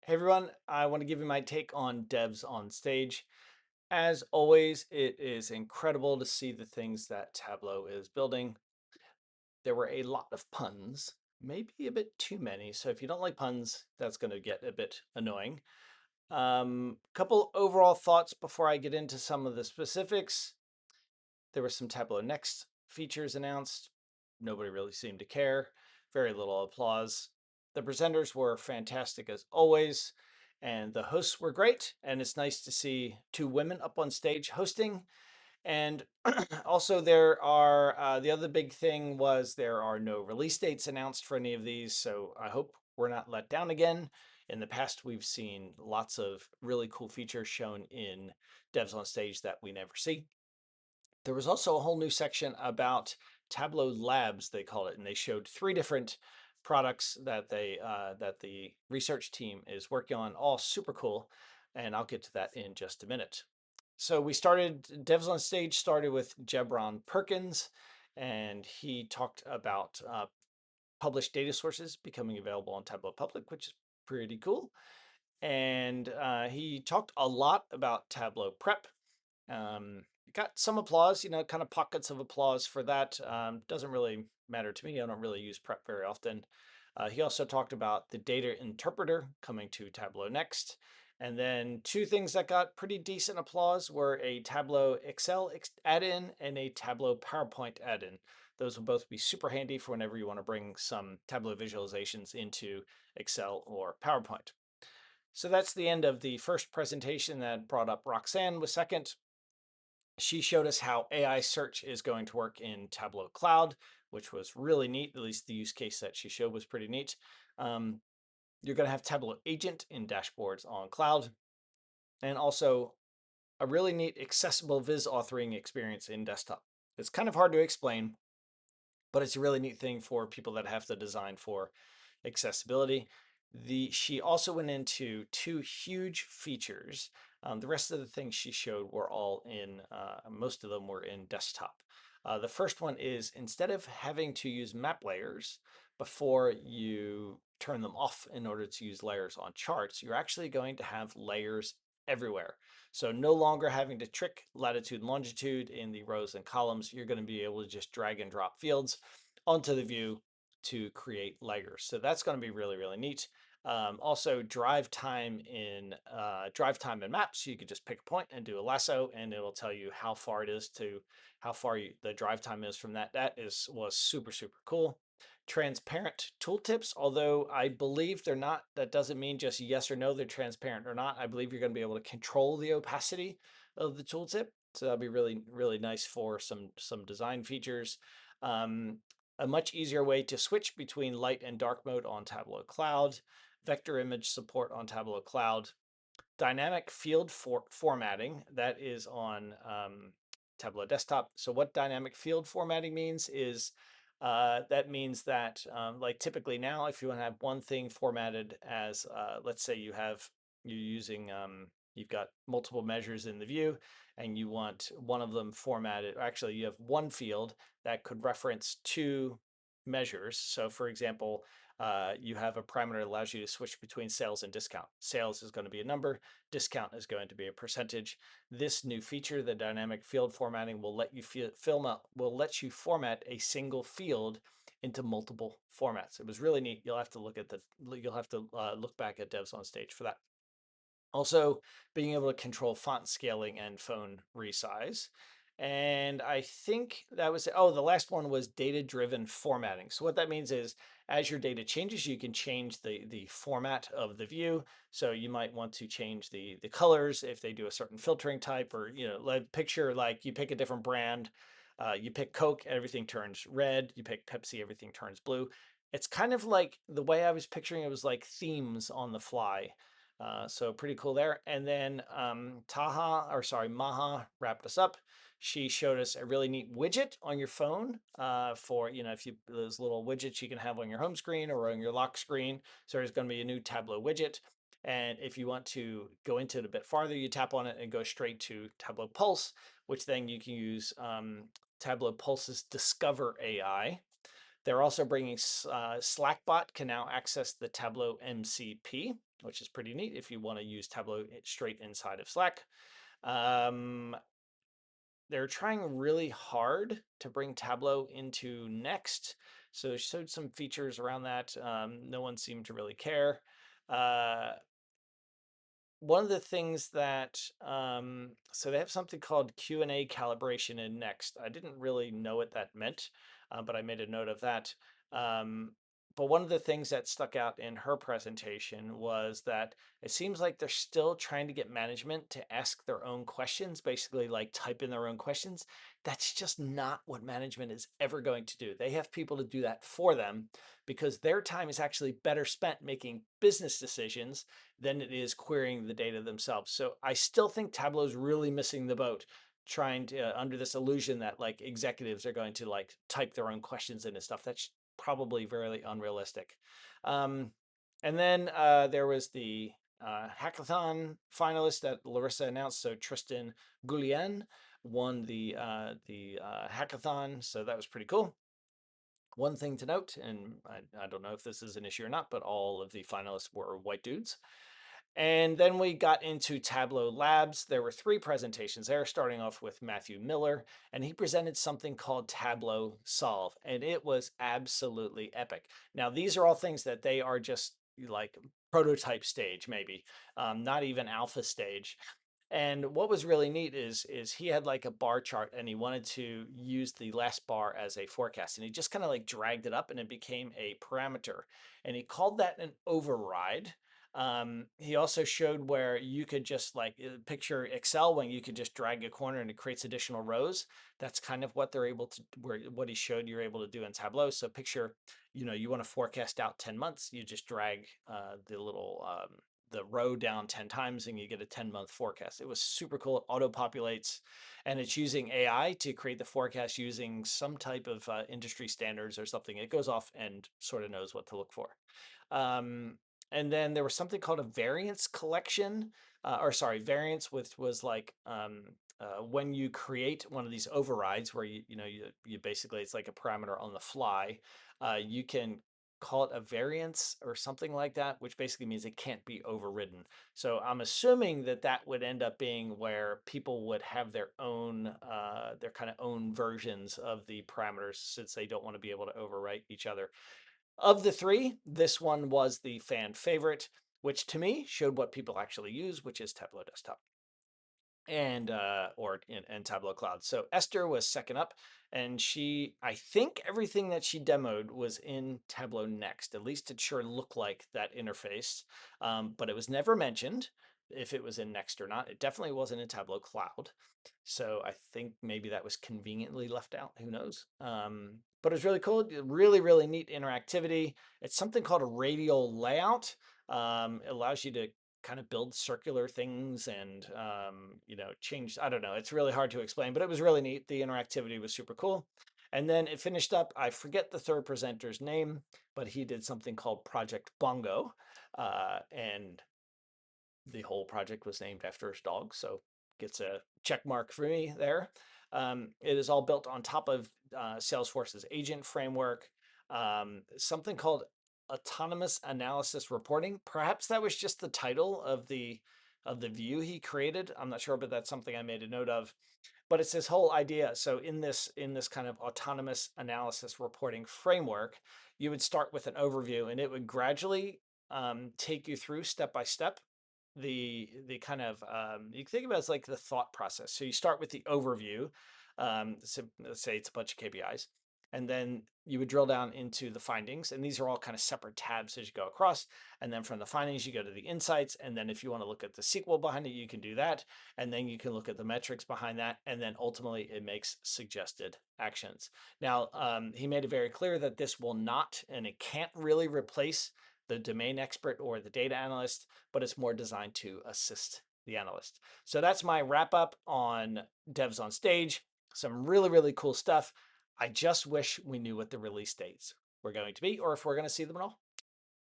Hey everyone, I want to give you my take on devs on stage. As always, it is incredible to see the things that Tableau is building. There were a lot of puns, maybe a bit too many. So if you don't like puns, that's going to get a bit annoying. Couple overall thoughts before I get into some of the specifics. There were some Tableau Next features announced. Nobody really seemed to care. Very little applause. The presenters were fantastic as always, and the hosts were great. And it's nice to see two women up on stage hosting. And also, there are the other big thing was there are no release dates announced for any of these. So I hope we're not let down again. In the past, we've seen lots of really cool features shown in devs on stage that we never see. There was also a whole new section about Tableau Labs, they call it, and they showed three different products that the research team is working on, all super cool, and I'll get to that in just a minute. So we started, Devs on Stage started with Jebron Perkins, and he talked about published data sources becoming available on Tableau Public, which is pretty cool. And he talked a lot about Tableau Prep. Got some applause, kind of pockets of applause for that. Doesn't really matter to me. I don't really use Prep very often. He also talked about the data interpreter coming to Tableau next. And then two things that got pretty decent applause were a Tableau Excel add-in and a Tableau PowerPoint add-in. Those will both be super handy for whenever you want to bring some Tableau visualizations into Excel or PowerPoint. So that's the end of the first presentation that brought up Roxanne was second. She showed us how AI search is going to work in Tableau Cloud, which was really neat. At least the use case that she showed was pretty neat. You're going to have Tableau Agent in dashboards on cloud, and also a really neat accessible viz authoring experience in desktop. It's kind of hard to explain, but it's a really neat thing for people that have the design for accessibility. She also went into two huge features. The rest of the things she showed were all in, most of them were in desktop. The first one is instead of having to use map layers before you turn them off in order to use layers on charts, you're actually going to have layers everywhere. So no longer having to trick latitude and longitude in the rows and columns, you're going to be able to just drag and drop fields onto the view to create layers. So that's going to be really, really neat. Also, drive time in maps. You could just pick a point and do a lasso, and it'll tell you how far it is to the drive time is from that. Was super, super cool. Transparent tooltips, although I believe they're not, that doesn't mean just yes or no, they're transparent or not. I believe you're going to be able to control the opacity of the tooltip. So that'll be really, really nice for some design features. A much easier way to switch between light and dark mode on Tableau Cloud, vector image support on Tableau Cloud, dynamic field formatting that is on Tableau Desktop. So what dynamic field formatting means is that means that like typically now, if you want to have one thing formatted as, let's say you've got multiple measures in the view and you want one of them formatted, or actually you have one field that could reference two measures. So for example, you have a parameter that allows you to switch between sales and discount. Sales is going to be a number, discount is going to be a percentage. This new feature, the dynamic field formatting, will let you format a single field into multiple formats. It was really neat. You'll have to look back at devs on stage for that. Also, being able to control font scaling and phone resize. And I think that was, oh, the last one was data-driven formatting. So what that means is as your data changes, you can change the format of the view. So you might want to change the colors if they do a certain filtering type, or, like picture like you pick a different brand, you pick Coke, everything turns red. You pick Pepsi, everything turns blue. It's kind of like the way I was picturing it was like themes on the fly. So pretty cool there. And then Maha wrapped us up. She showed us a really neat widget on your phone for, if you, those little widgets you can have on your home screen or on your lock screen. So there's going to be a new Tableau widget. And if you want to go into it a bit farther, you tap on it and go straight to Tableau Pulse, which then you can use Tableau Pulse's Discover AI. They're also bringing Slackbot can now access the Tableau MCP, which is pretty neat if you want to use Tableau straight inside of Slack. They're trying really hard to bring Tableau into Next. So they showed some features around that. No one seemed to really care. Uh, One of the things that so they have something called Q&A calibration in Next. I didn't really know what that meant, but I made a note of that. Um, but one of the things that stuck out in her presentation was that it seems like they're still trying to get management to ask their own questions, basically like type in their own questions. That's just not what management is ever going to do. They have people to do that for them because their time is actually better spent making business decisions than it is querying the data themselves. So I still think Tableau is really missing the boat trying to under this illusion that like executives are going to like type their own questions in and stuff. That's probably very unrealistic. Um, and then there was the hackathon finalist that Larissa announced. So Tristan Gulian won the hackathon. So that was pretty cool. One thing to note, and I don't know if this is an issue or not, but all of the finalists were white dudes. And then we got into Tableau Labs. There were three presentations there, starting off with Matthew Miller, and he presented something called Tableau Solve, and it was absolutely epic. Now, these are all things that they are just like prototype stage, maybe, not even alpha stage. And what was really neat is he had like a bar chart and he wanted to use the last bar as a forecast and he just kind of like dragged it up and it became a parameter and he called that an override. He also showed where you could just like picture Excel when you could just drag a corner and it creates additional rows. That's kind of what they're able to where what he showed you're able to do in Tableau. So picture, you want to forecast out 10 months, you just drag the row down 10 times and you get a 10-month forecast. It was super cool. It auto populates and it's using AI to create the forecast using some type of industry standards or something. It goes off and sort of knows what to look for. Um, and then there was something called a variance collection, or sorry, variance, which was like when you create one of these overrides where you basically it's like a parameter on the fly, you can call it a variance or something like that, which basically means it can't be overridden. So I'm assuming that that would end up being where people would have their kind of own versions of the parameters since they don't want to be able to overwrite each other. Of the three, this one was the fan favorite, which to me showed what people actually use, which is Tableau Desktop and Tableau Cloud. So Esther was second up, and I think everything that she demoed was in Tableau Next. At least it sure looked like that interface, but it was never mentioned if it was in Next or not. It definitely wasn't in Tableau Cloud. So I think maybe that was conveniently left out. Who knows? But it was really cool. Really, really neat interactivity. It's something called a radial layout. It allows you to kind of build circular things and change. I don't know. It's really hard to explain, but it was really neat. The interactivity was super cool. And then it finished up. I forget the third presenter's name, but he did something called Project Bongo, and the whole project was named after his dog, so gets a check mark for me there. It is all built on top of Salesforce's agent framework, something called autonomous analysis reporting. Perhaps that was just the title of the view he created. I'm not sure, but that's something I made a note of. But it's this whole idea. So in this kind of autonomous analysis reporting framework, you would start with an overview, and it would gradually take you through step by step the kind of you can think about it as like the thought process. So you start with the overview. So let's say it's a bunch of KPIs, and then you would drill down into the findings, and these are all kind of separate tabs as you go across. And then from the findings, you go to the insights, and then if you want to look at the SQL behind it, you can do that, and then you can look at the metrics behind that, and then ultimately it makes suggested actions. Now, he made it very clear that this will not, and it can't really replace the domain expert or the data analyst, but it's more designed to assist the analyst. So that's my wrap up on Devs on Stage. Some really, really cool stuff. I just wish we knew what the release dates were going to be or if we're going to see them at all.